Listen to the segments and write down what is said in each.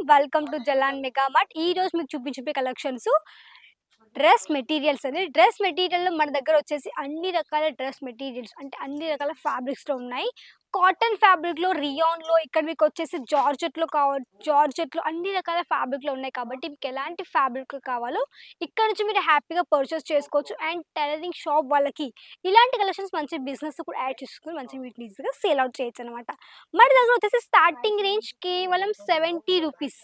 Welcome to Jalan mega mart. ఈ రోజు మీకు చూపించే కలెక్షన్స్ డ్రెస్ మెటీరియల్స్ అండి. డ్రెస్ మెటీరియల్లో మన దగ్గర వచ్చేసి అన్ని రకాల డ్రెస్ మెటీరియల్స్ అంటే అన్ని రకాల ఫ్యాబ్రిక్స్లో ఉన్నాయి. కాటన్ ఫ్యాబ్రిక్లో, రియాన్లో, ఇక్కడ మీకు వచ్చేసి జార్జెట్లో జార్జెట్లో అన్ని రకాల ఫ్యాబ్రిక్లో ఉన్నాయి. కాబట్టి మీకు ఎలాంటి ఫ్యాబ్రిక్ కావాలో ఇక్కడ నుంచి మీరు హ్యాపీగా పర్చేస్ చేసుకోవచ్చు. అండ్ టైలరింగ్ షాప్ వాళ్ళకి ఇలాంటి కలెక్షన్స్ మంచి బిజినెస్ కూడా యాడ్ చేసుకుని మంచి వీటిని ఈజీగా సేల్ అవుట్ చేయొచ్చు అనమాట. మన దగ్గర వచ్చేసి స్టార్టింగ్ రేంజ్ కేవలం 70 రూపీస్.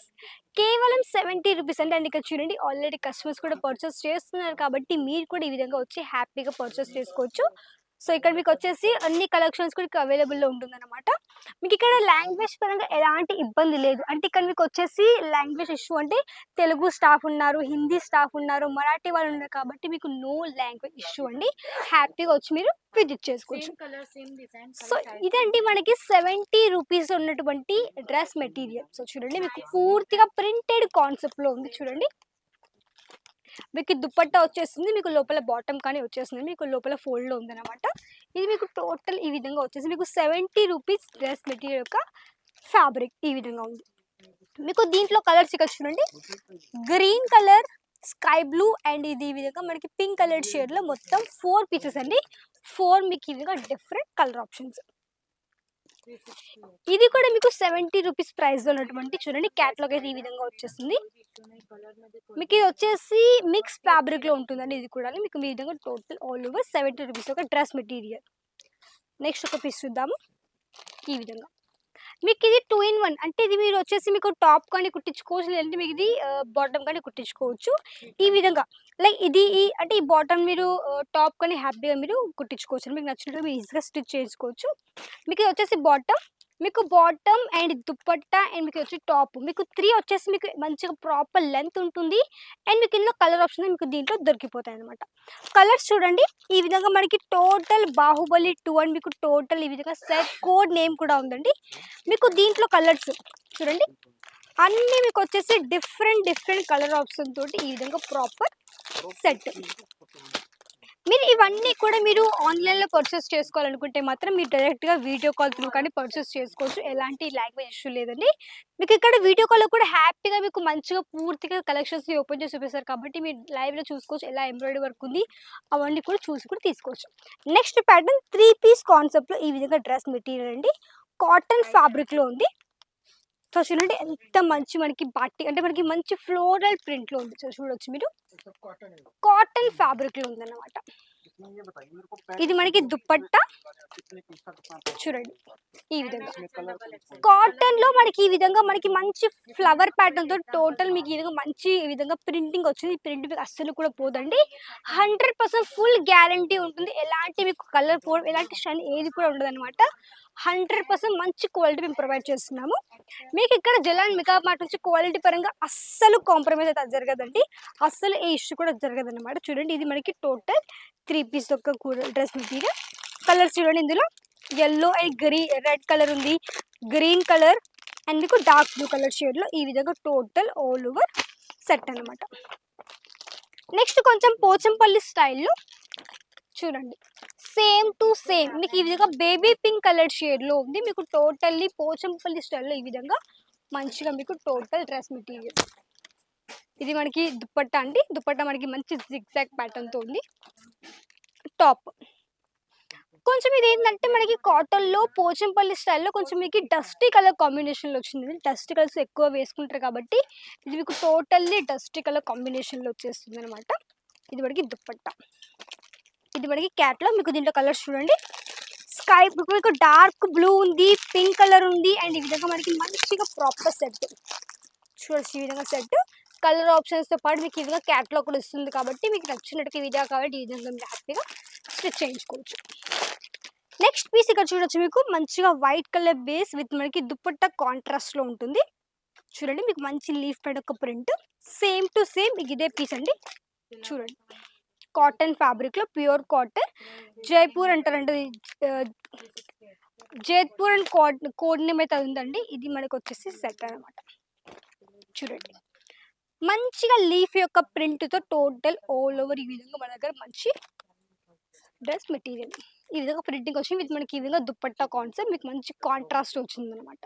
కేవలం 70 రూపీస్ అంటే అండి. ఇక్కడ చూడండి ఆల్రెడీ కస్టమర్స్ కూడా పర్చేస్ చేస్తున్నారు కాబట్టి మీరు కూడా ఈ విధంగా వచ్చి హ్యాపీగా పర్చేస్ చేసుకోవచ్చు. సో ఇక్కడ మీకు వచ్చేసి అన్ని కలెక్షన్స్ కూడా అవైలబుల్లో ఉంటుందన్నమాట. మీకు ఇక్కడ లాంగ్వేజ్ పరంగా ఎలాంటి ఇబ్బంది లేదు. అంటే ఇక్కడ మీకు వచ్చేసి లాంగ్వేజ్ ఇష్యూ అంటే తెలుగు స్టాఫ్ ఉన్నారు, హిందీ స్టాఫ్ ఉన్నారు, మరాఠీ వాళ్ళు ఉన్నారు కాబట్టి మీకు నో లాంగ్వేజ్ ఇష్యూ అండి. హ్యాపీగా వచ్చి మీరు విజిట్ చేసుకోవచ్చు. సో ఇదండి మనకి 70 రూపీస్ ఉన్నటువంటి డ్రెస్ మెటీరియల్. సో చూడండి మీకు పూర్తిగా ప్రింటెడ్ కాన్సెప్ట్లో ఉంది. చూడండి మీకు దుపట్టా వచ్చేస్తుంది, మీకు లోపల బాటమ్ కానీ వచ్చేస్తుంది, మీకు లోపల ఫోల్డ్లో ఉందన్నమాట. ఇది మీకు టోటల్ ఈ విధంగా వచ్చేసి మీకు 70 రూపీస్ డ్రెస్ మెటీరియల్ యొక్క ఫ్యాబ్రిక్ ఈ విధంగా ఉంది. మీకు దీంట్లో కలర్స్ ఇక్కడ చూడండి, green colour, sky blue and ఇది ఈ విధంగా మనకి పింక్ కలర్ షేడ్లో మొత్తం 4 పీసెస్ అండి. 4 మీకు ఈ విధంగా డిఫరెంట్ కలర్ ఆప్షన్స్. ఇది కూడా మీకు 70 రూపీస్ ప్రైస్లో ఉన్నటువంటి చూడండి క్యాట్లాగ్ అయితే ఈ విధంగా వచ్చేస్తుంది. మీకు ఇది వచ్చేసి మిక్స్ ఫ్యాబ్రిక్లో ఉంటుందండి. ఇది కూడా మీకు ఈ విధంగా టోటల్ ఆల్ ఓవర్ 70 రూపీస్ ఒక డ్రెస్ మెటీరియల్. నెక్స్ట్ ఒక పీస్ చూద్దాము. ఈ విధంగా మీకు ఇది 2 in 1 అంటే ఇది మీరు వచ్చేసి మీకు టాప్ కానీ కుట్టించుకోవచ్చు, లేదంటే మీకు ఇది బాటమ్ కానీ కుట్టించుకోవచ్చు. ఈ విధంగా లైక్ ఇది అంటే ఈ బాటమ్ మీరు టాప్ కానీ హ్యాపీగా మీరు కుట్టించుకోవచ్చు. మీకు నచ్చినట్టు మీరు ఈజీగా స్టిచ్ చేసుకోవచ్చు. మీకు ఇది వచ్చేసి బాటమ్, మీకు బాటమ్ అండ్ దుపట్టా అండ్ మీకు వచ్చి టాప్, మీకు 3 వచ్చేసి మీకు మంచిగా ప్రాపర్ లెంత్ ఉంటుంది. అండ్ మీకు ఇందులో కలర్ ఆప్షన్ మీకు దీంట్లో దొరికిపోతాయి అనమాట. కలర్స్ చూడండి ఈ విధంగా మనకి టోటల్ బాహుబలి 2 అని మీకు టోటల్ ఈ విధంగా సెట్ కోడ్ నేమ్ కూడా ఉందండి. మీకు దీంట్లో కలర్స్ చూడండి అన్నీ మీకు వచ్చేసి డిఫరెంట్ కలర్ ఆప్షన్ తోటి ఈ విధంగా ప్రాపర్ సెట్. మీరు ఇవన్నీ కూడా మీరు ఆన్లైన్లో పర్చేస్ చేసుకోవాలనుకుంటే మాత్రం మీరు డైరెక్ట్గా వీడియో కాల్ త్రూ కానీ పర్చేస్ చేసుకోవచ్చు. ఎలాంటి లాంగ్వేజ్ ఇష్యూ లేదండి. మీకు ఇక్కడ వీడియో కాల్లో కూడా హ్యాపీగా మీకు మంచిగా పూర్తిగా కలెక్షన్స్ని ఓపెన్ చేసి చూపిస్తారు కాబట్టి మీరు లైవ్లో చూసుకోవచ్చు ఎలా ఎంబ్రాయిడరీ వర్క్ ఉంది అవన్నీ కూడా చూసి కూడా తీసుకోవచ్చు. నెక్స్ట్ ప్యాటర్న్ 3 పీస్ కాన్సెప్ట్లో ఈ విధంగా డ్రెస్ మెటీరియల్ అండి. కాటన్ ఫ్యాబ్రిక్లో ఉంది. సో చూడండి ఎంత మంచి మనకి బాటి అంటే మనకి మంచి ఫ్లోరల్ ప్రింట్లో ఉంది. సో చూడొచ్చు మీరు కాటన్ ఫ్యాబ్రిక్లో ఉందన్నమాట. ఇది మనకి దుపట్టా చూడండి ఈ విధంగా కాటన్ లో మనకి ఈ విధంగా మనకి మంచి ఫ్లవర్ ప్యాటర్న్ తో టోటల్ మీకు ఈ విధంగా మంచి ఈ విధంగా ప్రింటింగ్ వచ్చింది. ఈ ప్రింట్ మీకు అస్సలు కూడా పోదండి. 100% ఫుల్ గ్యారంటీ ఉంటుంది. ఎలాంటి మీకు కలర్ పోవడం ఎలాంటి షైన్ ఏది కూడా ఉండదు అనమాట. 100% మంచి క్వాలిటీ మేము ప్రొవైడ్ చేస్తున్నాము. మీకు ఇక్కడ జలాన్ మెగా మార్ట్ నుంచి క్వాలిటీ పరంగా అస్సలు కాంప్రమైజ్ అయితే జరగదండి. అస్సలు ఏ ఇష్యూ కూడా జరగదు అనమాట. చూడండి ఇది మనకి టోటల్ 3 పీస్ ఒక డ్రెస్ మెటీరియల్. కలర్స్ చూడండి ఇందులో yellow అండ్ రెడ్ కలర్ ఉంది, గ్రీన్ కలర్ అండ్ మీకు డార్క్ బ్లూ కలర్ షేడ్లో ఈ విధంగా టోటల్ ఆల్ ఓవర్ సెట్ అనమాట. నెక్స్ట్ కొంచెం పోచంపల్లి స్టైల్లో చూడండి సేమ్ టు సేమ్ మీకు ఈ విధంగా బేబీ పింక్ కలర్ షేడ్లో ఉంది. మీకు టోటల్లీ పోచంపల్లి స్టైల్లో ఈ విధంగా మంచిగా మీకు టోటల్ డ్రెస్ మెటీరియల్. ఇది మనకి దుపట్టా అండి. దుపట్టా మనకి మంచి జిగ్జాగ్ ప్యాటర్న్తో ఉంది. టాప్ కొంచెం ఇది ఏంటంటే మనకి కాటన్లో పోచంపల్లి స్టైల్లో కొంచెం మీకు డస్టీ కలర్ కాంబినేషన్లో వచ్చింది. డస్టీ కలర్స్ ఎక్కువ వేసుకుంటారు కాబట్టి ఇది మీకు టోటల్లీ డస్టీ కలర్ కాంబినేషన్లో వచ్చేస్తుంది అనమాట. ఇది మనకి దుపట్టా, ఇది మనకి క్యాట్లో మీకు దీంట్లో కలర్స్ చూడండి స్కై మీకు డార్క్ బ్లూ ఉంది, పింక్ కలర్ ఉంది అండ్ ఈ విధంగా మనకి మంచిగా ప్రాపర్ సెట్ చూడొచ్చు. ఈ విధంగా సెట్ కలర్ ఆప్షన్స్తో పాటు మీకు ఈ విధంగా క్యాట్లో కూడా వస్తుంది కాబట్టి మీకు నచ్చినట్టుగా ఈ విధంగా కాబట్టి ఈ విధంగా మీరు హ్యాపీగా స్టిచ్ చేయించుకోవచ్చు. నెక్స్ట్ పీస్ ఇక్కడ చూడొచ్చు మీకు మంచిగా వైట్ కలర్ బేస్ విత్ మనకి దుపట్టా కాంట్రాస్ట్లో ఉంటుంది. చూడండి మీకు మంచి లీఫ్ పైన ఒక ప్రింట్ సేమ్ టు సేమ్ మీకు ఇదే పీస్ అండి. చూడండి కాటన్ ఫ్యాబ్రిక్లో ప్యూర్ కాటన్ జైపూర్ అంటారండి. జైపూర్ అండ్ కోడ్ నేమ్ అయితే ఉందండి. ఇది మనకు వచ్చేసి సెట్ అనమాట. చూడండి మంచిగా లీఫ్ యొక్క ప్రింట్తో టోటల్ ఆల్ ఓవర్ ఈ విధంగా మన దగ్గర మంచి డ్రెస్ మెటీరియల్ ఈ విధంగా ప్రింటింగ్ వచ్చింది. విత్ మనకి ఈ విధంగా దుపట్టా కాన్సెప్ట్ మీకు మంచి కాంట్రాస్ట్ వచ్చింది అనమాట.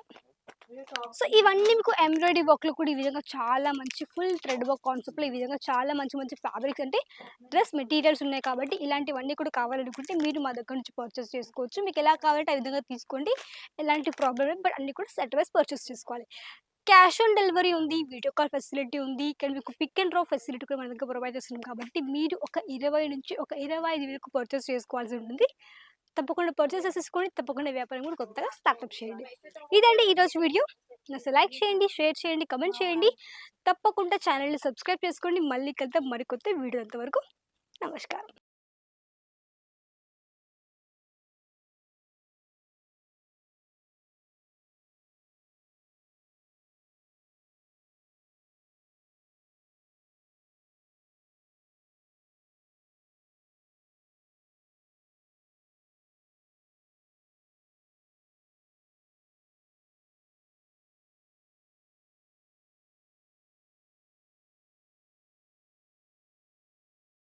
సో ఇవన్నీ మీకు ఎంబ్రాయిడరీ వర్క్లో కూడా ఈ విధంగా చాలా మంచి ఫుల్ థ్రెడ్ వర్క్ కాన్సెప్ట్లో ఈ విధంగా చాలా మంచి మంచి ఫ్యాబ్రిక్స్ అంటే డ్రెస్ మెటీరియల్స్ ఉన్నాయి కాబట్టి ఇలాంటివన్నీ కూడా కావాలనుకుంటే మీరు మా దగ్గర నుంచి పర్చేస్ చేసుకోవచ్చు. మీకు ఎలా కావాలంటే ఆ విధంగా తీసుకోండి. ఎలాంటి ప్రాబ్లమ్ లేదు. బట్ అన్నీ కూడా సెట్ వైస్ పర్చేస్ చేసుకోవాలి. క్యాష్ ఆన్ డెలివరీ ఉంది. వీడియో కాల్ ఫెసిలిటీ ఉంది. ఇక్కడ మీకు పిక్ అండ్ డ్రాప్ ఫెసిలిటీ కూడా మన దగ్గర ప్రొవైడ్ చేస్తున్నాం కాబట్టి మీరు ఒక 20 నుంచి ఒక 25 వరకు పర్చేస్ చేసుకోవాల్సి ఉంటుంది. తప్పకుండా పర్చేస్ చేసేసుకొని తప్పకుండా వ్యాపారం కూడా కొత్తగా స్టార్ట్‌అప్ చేయండి. ఇదండి ఈరోజు వీడియో. నచ్చితే లైక్ చేయండి, షేర్ చేయండి, కామెంట్ చేయండి. తప్పకుండా ఛానెల్‌ని సబ్స్క్రైబ్ చేసుకోండి. మళ్ళీ కలుద్దాం మరికొత్త వీడియో. అంతవరకు నమస్కారం.